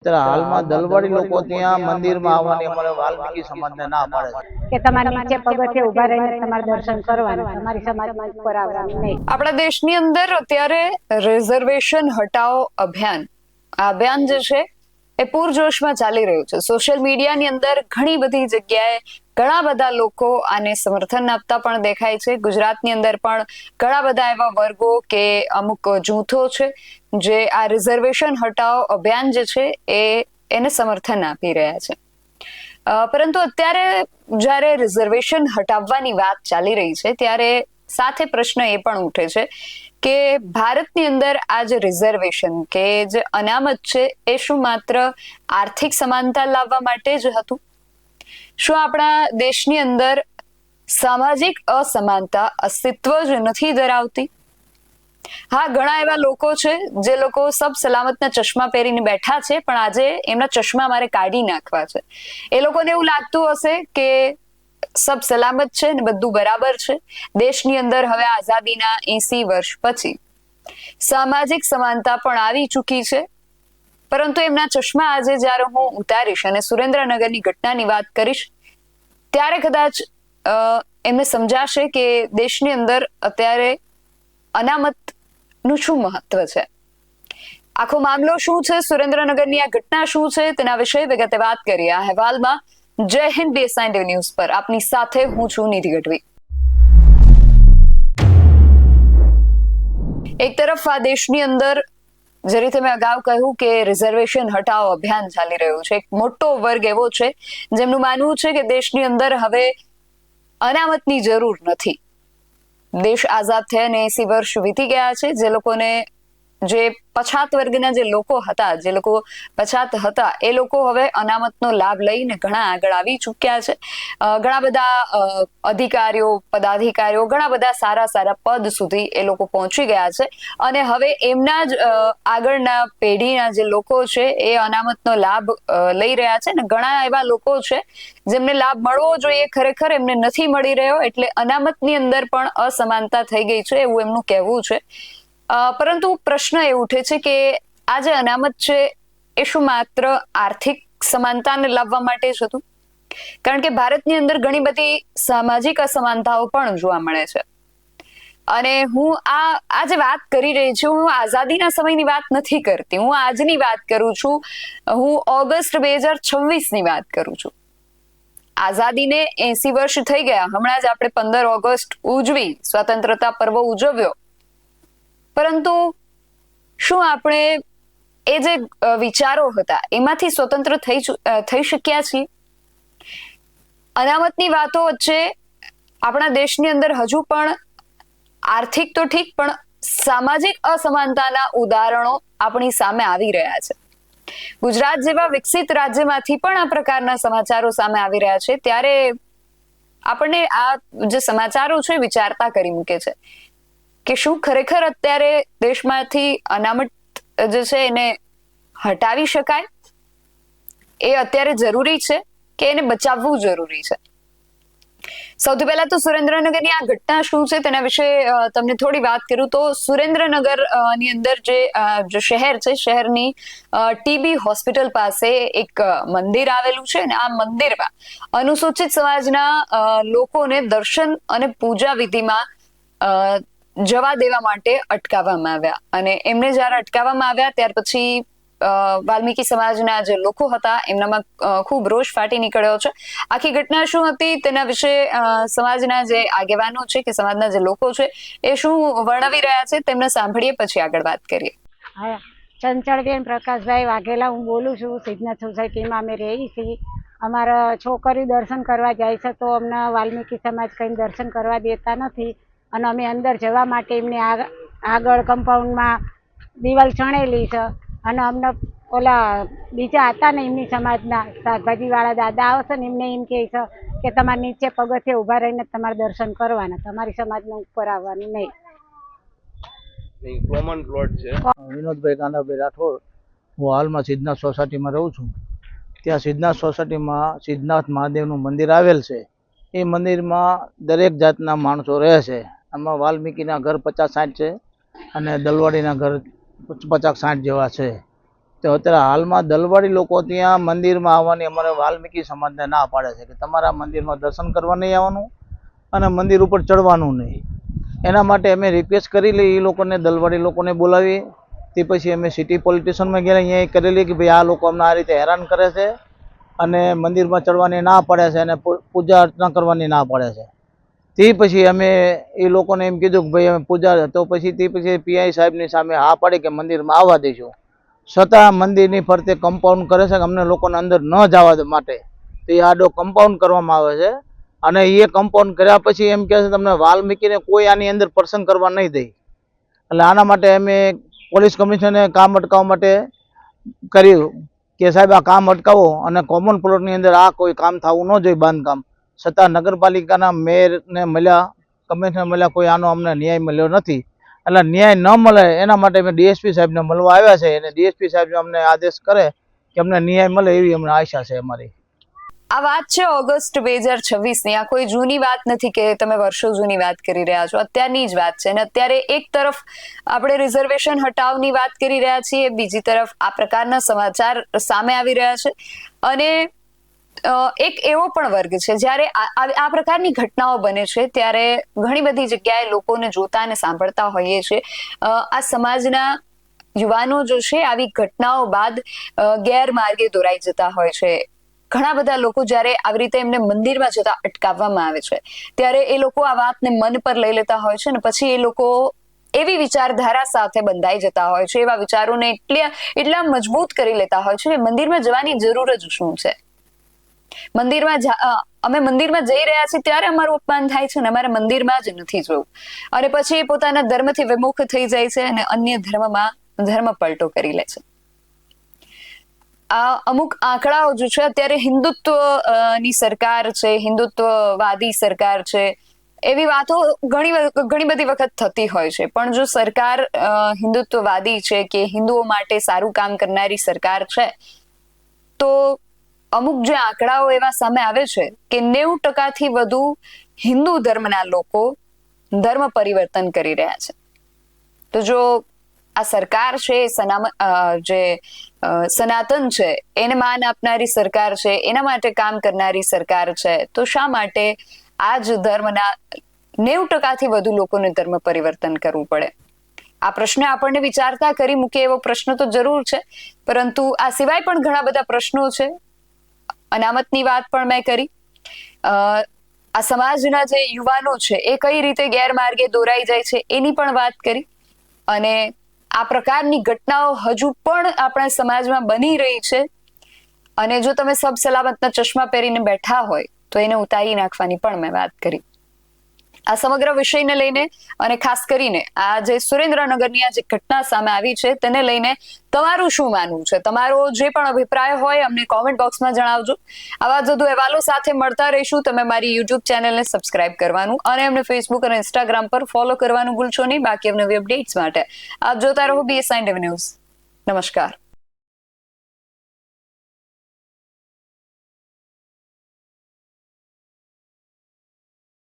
ત્યારે હાલમાં દલવાડી લોકો ત્યાં મંદિરમાં આવવાની અમારે વાલ્મીકી સમાજને ના પાડે છે કે તમારે નીચે પગથિયે ઊભા રહીને તમારે દર્શન કરવાના, તમારી સમાજમાં ઉપર આવવાનું નહીં. આપણા દેશની અંદર અત્યારે રિઝર્વેશન હટાવો અભિયાન, આ અભિયાન જે છે એ પૂરજોશમાં ચાલી રહ્યું છે. સોશિયલ મીડિયાની અંદર ઘણી બધી જગ્યાએ ઘણા બધા લોકો આને સમર્થન આપતા પણ દેખાય છે. ગુજરાતની અંદર પણ ઘણા બધા એવા વર્ગો કે અમુક જૂથો છે જે આ રિઝર્વેશન હટાવો અભિયાન જે છે એને સમર્થન આપી રહ્યા છે. પરંતુ અત્યારે જ્યારે રિઝર્વેશન હટાવવાની વાત ચાલી રહી છે ત્યારે સાથે પ્રશ્ન એ પણ ઉઠે છે કે ભારતની અંદર આ જે રિઝર્વેશન કે જે અનામત છે એ શું માત્ર આર્થિક સમાનતા લાવવા માટે જ હતું? શું આપણા દેશની અંદર સામાજિક અસમાનતા અસ્તિત્વ જ નથી ધરાવતી? હા, ઘણા એવા લોકો છે જે લોકો સબ સલામતના ચશ્મા પહેરીને બેઠા છે, પણ આજે એમના ચશ્મા મારે કાઢી નાખવા છે. એ લોકોને એવું લાગતું હશે કે સબ સલામત છે ને બધું બરાબર છે. દેશની અંદર હવે આઝાદીના 80 વર્ષ પછી સામાજિક સમાનતા પણ આવી ચૂકી છે. પરંતુ એમના ચશ્મા આજે જ્યારે હું ઉતારીશ અને સુરેન્દ્રનગરની ઘટનાની વાત કરીશ ત્યારે કદાચ એમને સમજાશે કે દેશની અંદર અત્યારે અનામતનું શું મહત્વ છે, આખો મામલો શું છે, સુરેન્દ્રનગરની આ ઘટના શું છે, તેના વિશે વિગતે વાત કરીએ આ અહેવાલમાં. જય હિન્દ BSI ન્યૂઝ પર આપની સાથે હું છું નિધિ ગઢવી. એક તરફ આ દેશની અંદર જે રીતે મેં અગાઉ કહ્યું કે રિઝર્વેશન હટાવો અભિયાન ચાલી રહ્યું છે. એક મોટો વર્ગ એવો છે જેમનું માનવું છે કે દેશની અંદર હવે અનામતની જરૂર નથી. દેશ આઝાદ થયાને 80 વર્ષ વીતી ગયા છે. જે લોકોને જે પછાત વર્ગના જે લોકો હતા, જે લોકો પછાત હતા, એ લોકો હવે અનામતનો લાભ લઈને ઘણા આગળ આવી ચૂક્યા છે. ઘણા બધા અધિકારીઓ, પદાધિકારીઓ, ઘણા બધા સારા સારા પદ સુધી એ લોકો પહોંચી ગયા છે અને હવે એમના જ આગળના પેઢીના જે લોકો છે એ અનામતનો લાભ લઈ રહ્યા છે ને ઘણા એવા લોકો છે જેમને લાભ મળવો જોઈએ ખરેખર એમને નથી મળી રહ્યો. એટલે અનામતની અંદર પણ અસમાનતા થઈ ગઈ છે એવું એમનું કહેવું છે. પરંતુ પ્રશ્ન એ ઉઠે છે કે આ જે અનામત છે એ શું માત્ર આર્થિક સમાનતાને લાવવા માટે જ હતું? કારણ કે ભારતની અંદર ઘણી બધી સામાજિક અસમાનતાઓ પણ જોવા મળે છે. અને હું આ જે વાત કરી રહી છું, હું આઝાદીના સમયની વાત નથી કરતી, હું આજની વાત કરું છું. હું ઓગસ્ટ 2026ની વાત કરું છું. આઝાદીને 80 વર્ષ થઈ ગયા. હમણાં જ આપણે 15 ઓગસ્ટ ઉજવી, સ્વતંત્રતા પર્વ ઉજવ્યો. પરંતુ શું આપણે એ જે વિચારો હતા એમાંથી સ્વતંત્ર થઈ શક્યા છીએ? અનામતની વાતો વચ્ચે આપણા દેશની અંદર હજુ પણ આર્થિક તો ઠીક પણ સામાજિક અસમાનતાના ઉદાહરણો આપણી સામે આવી રહ્યા છે. ગુજરાત જેવા વિકસિત રાજ્યમાંથી પણ આ પ્રકારના સમાચારો સામે આવી રહ્યા છે. ત્યારે આપણને આ જે સમાચારો છે વિચારતા કરી મૂકે છે કે શું ખરેખર અત્યારે દેશમાંથી અનામત જે છે એને હટાવી શકાય? એ અત્યારે જરૂરી છે કે એને બચાવવું જરૂરી છે? સૌથી પહેલા તો સુરેન્દ્રનગરની આ ઘટના શું છે તેના વિશે તમને થોડી વાત કરું તો સુરેન્દ્રનગર ની અંદર જે શહેર છે, શહેરની TB હોસ્પિટલ પાસે એક મંદિર આવેલું છે અને આ મંદિરમાં અનુસૂચિત સમાજના લોકોને દર્શન અને પૂજા વિધિમાં જવા દેવા માટે અટકાવવામાં આવ્યા. અને એમને જ્યારે અટકાવવામાં આવ્યા ત્યાર પછી વાલ્મીકી સમાજના જે લોકો હતા એમનામાં ખૂબ રોષ ફાટી નીકળ્યો છે. આખી ઘટના શું હતી તેના વિશે સમાજના જે આગેવાનો છે કે સમાજના જે લોકો છે એ શું વર્ણવી રહ્યા છે તેમને સાંભળીએ, પછી આગળ વાત કરીએ. હા, ચંચળબેન પ્રકાશભાઈ વાઘેલા હું બોલું છું. સિદ્ધનાથ સોસાયટીમાં અમે રહીએ છીએ. અમારા છોકરીઓ દર્શન કરવા જાય છે તો અમને વાલ્મીકી સમાજ કંઈ દર્શન કરવા દેતા નથી અને અમે અંદર જવા માટે એમને આગળ કમ્પાઉન્ડમાં દિવાલ ચણેલી છે અને અમને ઓલા બીજા હતા ને એમની સમાજના શાકભાજીવાળા દાદા આવશે ને એમને એમ કહે છે કે તમારે નીચે પગથિયે ઊભા રહીને તમારે દર્શન કરવાના, તમારી સમાજમાં ઉપર આવવાનું નહીં. કોમન પ્લોટ છે. વિનોદભાઈ કાનાભાઈ રાઠોડ. હું હાલમાં સિદ્ધનાથ સોસાયટીમાં રહું છું. ત્યાં સિદ્ધનાથ સોસાયટીમાં સિદ્ધનાથ મહાદેવનું મંદિર આવેલ છે. એ મંદિરમાં દરેક જાતના માણસો રહે છે. આમાં વાલ્મીકીના ઘર 50-60 છે અને દલવાડીના ઘર 50-60 જેવા છે. તો અત્યારે હાલમાં દલવાડી લોકો ત્યાં મંદિરમાં આવવાની અમારે વાલ્મીકી સમાજને ના પાડે છે કે તમારા મંદિરમાં દર્શન કરવા નહીં આવવાનું અને મંદિર ઉપર ચડવાનું નહીં. એના માટે અમે રિક્વેસ્ટ કરી લઈ એ લોકોને, દલવાડી લોકોને બોલાવી. તે પછી અમે સિટી પોલિટિશિયનમાં ગયા, અહીંયા કરેલી કે ભાઈ આ લોકો અમને આ રીતે હેરાન કરે છે અને મંદિરમાં ચડવાની ના પાડે છે અને પૂજા અર્ચના કરવાની ના પાડે છે. તે પછી અમે એ લોકોને એમ કીધું કે ભાઈ અમે પૂજા, તો પછી તે પછી પીઆઈ સાહેબની સામે હા પાડી કે મંદિરમાં આવવા દઈશું. છતાં મંદિરની ફરતે કમ્પાઉન્ડ કરે છે કે અમને લોકોને અંદર ન જવા દે માટે. તો એ આડો કમ્પાઉન્ડ કરવામાં આવે છે અને એ કમ્પાઉન્ડ કર્યા પછી એમ કહે છે તમને વાલ્મીકીને કોઈ આની અંદર પ્રસંગ કરવા નહીં દે. એટલે આના માટે અમે પોલીસ કમિશનરે કામ અટકાવવા માટે કર્યું કે સાહેબ આ કામ અટકાવો અને કોમન પ્લોટની અંદર આ કોઈ કામ થવું ન જોઈએ બાંધકામ. છતાં નગરપાલિકાના મેયરને મળ્યા, કમિશનર મળ્યા, કોઈ આનો અમને ન્યાય મળ્યો નથી. એટલે ન્યાય ન મળે એના માટે અમે ડીએસપી સાહેબને મળવા આવ્યા છે અને ડીએસપી સાહેબ અમને આદેશ કરે કે અમને ન્યાય મળે એવી અમને આશા છે અમારી. આ વાત છે ઓગસ્ટ 2026 ની. આ કોઈ જૂની વાત નથી કે તમે વર્ષો જૂની વાત કરી રહ્યા છો, અત્યારની જ વાત છે. અને અત્યારે એક તરફ આપણે રિઝર્વેશન હટાવની વાત કરી રહ્યા છીએ, બીજી તરફ આ પ્રકારના સમાચાર સામે આવી રહ્યા છે. અને એક એવો પણ વર્ગ છે જ્યારે આ પ્રકારની ઘટનાઓ બને છે ત્યારે ઘણી બધી જગ્યાએ લોકોને જોતા અને સાંભળતા હોઈએ છીએ. આ સમાજના યુવાનો જો છે આવી ઘટનાઓ બાદ ગેરમાર્ગે દોરાઈ જતા હોય છે. ઘણા બધા લોકો જ્યારે આવી રીતે એમને મંદિરમાં જતા અટકાવવામાં આવે છે ત્યારે એ લોકો આ વાતને મન પર લઈ લેતા હોય છે અને પછી એ લોકો એવી વિચારધારા સાથે બંધાઈ જતા હોય છે, એવા વિચારોને એટલા મજબૂત કરી લેતા હોય છે કે મંદિરમાં જવાની જરૂર જ શું છે. અમે મંદિરમાં જઈ રહ્યા છીએ ત્યારે અમારું અપમાન થાય છે અને અમારે મંદિરમાં જ નથી જવું. અને પછી એ પોતાના ધર્મથી વિમુખ થઈ જાય છે અને અન્ય ધર્મમાં ધર્મ પલટો કરી લે છે. આ અમુક આંકડાઓ જો છે, અત્યારે હિન્દુત્વની સરકાર છે, હિન્દુત્વવાદી સરકાર છે, એવી વાતો ઘણી બધી વખત થતી હોય છે. પણ જો સરકાર હિન્દુત્વવાદી છે કે હિન્દુઓ માટે સારું કામ કરનારી સરકાર છે, તો અમુક જે આંકડાઓ એવા સામે આવે છે કે 90% વધુ હિન્દુ ધર્મના લોકો ધર્મ પરિવર્તન કરી રહ્યા છે. તો જો આ સરકાર છે, જે સનાતન છે, એને માન આપનારી સરકાર છે, એના માટે કામ કરનારી સરકાર છે, તો શા માટે આ જ ધર્મના 90% વધુ લોકોને ધર્મ પરિવર્તન કરવું પડે? આ પ્રશ્ન આપણને વિચારતા કરી મૂકે એવો પ્રશ્ન તો જરૂર છે, પરંતુ આ સિવાય પણ ઘણા બધા પ્રશ્નો છે. અનામતની વાત પણ મેં કરી, આ સમાજના જે યુવાનો છે એ કઈ રીતે ગેરમાર્ગે દોરાઈ જાય છે એની પણ વાત કરી. અને આ પ્રકારની ઘટનાઓ હજુ પણ આપણા સમાજમાં બની રહી છે અને જો તમે સબ સલામતના ચશ્મા પહેરીને બેઠા હોય તો એને ઉતારી નાખવાની પણ મેં વાત કરી. આ સમગ્ર વિષયને લઈને અને ખાસ કરીને આ જે સુરેન્દ્રનગરની આ જે ઘટના સામે આવી છે તેને લઈને તમારું શું માનવું છે? તમારો જે પણ અભિપ્રાય હોય અમને કોમેન્ટ બોક્સમાં જણાવજો. આવા જ વધુ અહેવાલો સાથે મળતા રહીશું. તમે મારી યુટ્યુબ ચેનલને સબસ્ક્રાઇબ કરવાનું અને અમને ફેસબુક અને ઇન્સ્ટાગ્રામ પર ફોલો કરવાનું ભૂલશો નહીં. બાકી નવી અપડેટ્સ માટે આપ જોતા રહો BS9 ન્યૂઝ. નમસ્કાર.